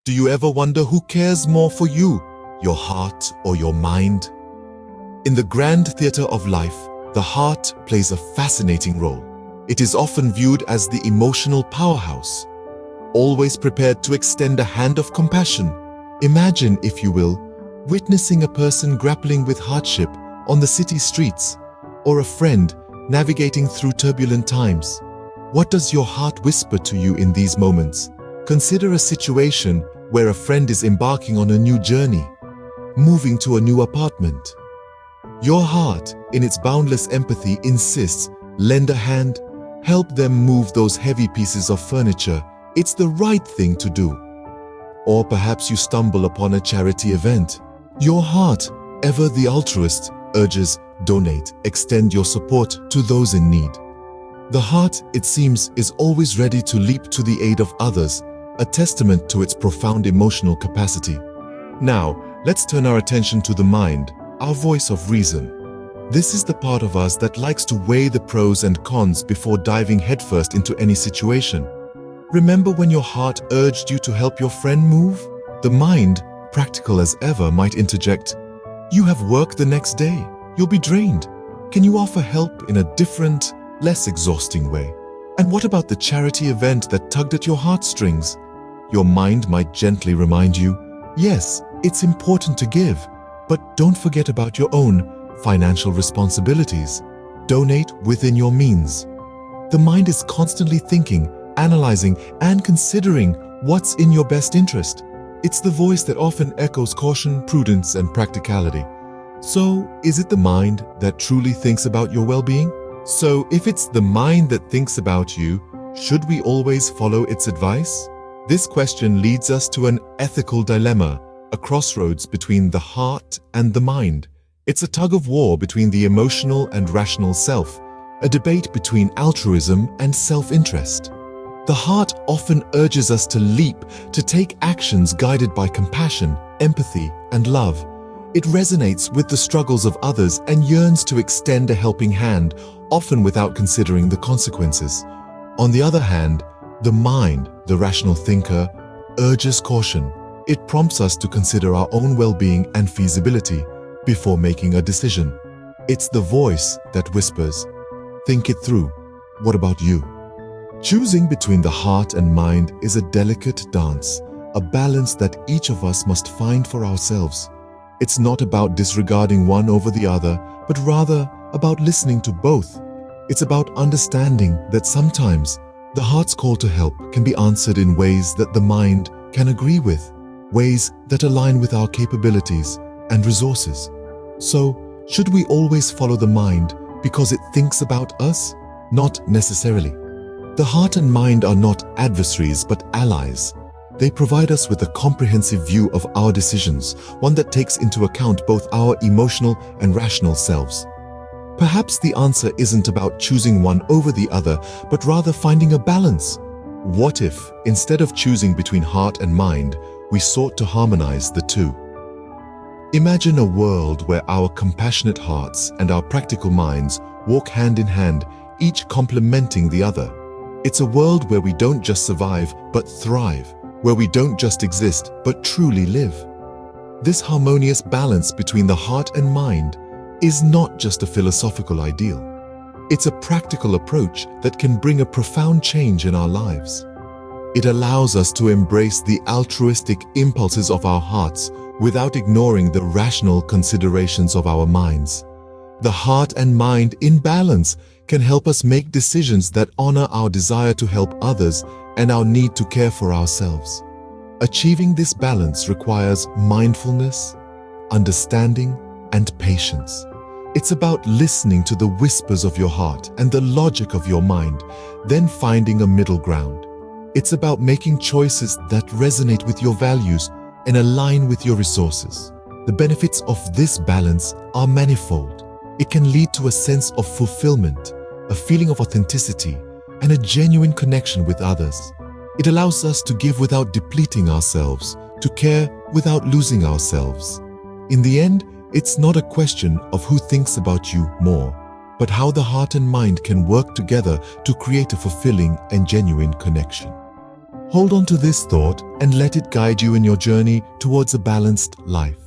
Do you ever wonder who cares more for you, your heart or your mind? In the grand theater of life, the heart plays a fascinating role. It is often viewed as the emotional powerhouse, always prepared to extend a hand of compassion. Imagine, if you will, witnessing a person grappling with hardship on the city streets, or a friend navigating through turbulent times. What does your heart whisper to you in these moments? Consider a situation where a friend is embarking on a new journey, moving to a new apartment. Your heart, in its boundless empathy, insists, lend a hand, help them move those heavy pieces of furniture. It's the right thing to do. Or perhaps you stumble upon a charity event. Your heart, ever the altruist, urges, donate, extend your support to those in need. The heart, it seems, is always ready to leap to the aid of others, a testament to its profound emotional capacity. Now, let's turn our attention to the mind, our voice of reason. This is the part of us that likes to weigh the pros and cons before diving headfirst into any situation. Remember when your heart urged you to help your friend move? The mind, practical as ever, might interject, "You have work the next day. You'll be drained. Can you offer help in a different, less exhausting way?" And what about the charity event that tugged at your heartstrings? Your mind might gently remind you, yes, it's important to give, but don't forget about your own financial responsibilities. Donate within your means. The mind is constantly thinking, analyzing, and considering what's in your best interest. It's the voice that often echoes caution, prudence, and practicality. So, is it the mind that truly thinks about your well-being? So, if it's the mind that thinks about you, should we always follow its advice? This question leads us to an ethical dilemma, a crossroads between the heart and the mind. It's a tug-of-war between the emotional and rational self, a debate between altruism and self-interest. The heart often urges us to leap, to take actions guided by compassion, empathy, and love. It resonates with the struggles of others and yearns to extend a helping hand, often without considering the consequences. On the other hand, the mind, the rational thinker, urges caution. It prompts us to consider our own well-being and feasibility before making a decision. It's the voice that whispers, "Think it through. What about you?" Choosing between the heart and mind is a delicate dance, a balance that each of us must find for ourselves. It's not about disregarding one over the other, but rather about listening to both. It's about understanding that sometimes the heart's call to help can be answered in ways that the mind can agree with, ways that align with our capabilities and resources. So, should we always follow the mind because it thinks about us? Not necessarily. The heart and mind are not adversaries but allies. They provide us with a comprehensive view of our decisions, one that takes into account both our emotional and rational selves. Perhaps the answer isn't about choosing one over the other, but rather finding a balance. What if, instead of choosing between heart and mind, we sought to harmonize the two? Imagine a world where our compassionate hearts and our practical minds walk hand in hand, each complementing the other. It's a world where we don't just survive, but thrive, where we don't just exist, but truly live. This harmonious balance between the heart and mind is not just a philosophical ideal. It's a practical approach that can bring a profound change in our lives. It allows us to embrace the altruistic impulses of our hearts without ignoring the rational considerations of our minds. The heart and mind in balance can help us make decisions that honor our desire to help others and our need to care for ourselves. Achieving this balance requires mindfulness, understanding, and patience. It's about listening to the whispers of your heart and the logic of your mind, then finding a middle ground. It's about making choices that resonate with your values and align with your resources. The benefits of this balance are manifold. It can lead to a sense of fulfillment, a feeling of authenticity, and a genuine connection with others. It allows us to give without depleting ourselves, to care without losing ourselves. In the end, it's not a question of who thinks about you more, but how the heart and mind can work together to create a fulfilling and genuine connection. Hold on to this thought and let it guide you in your journey towards a balanced life.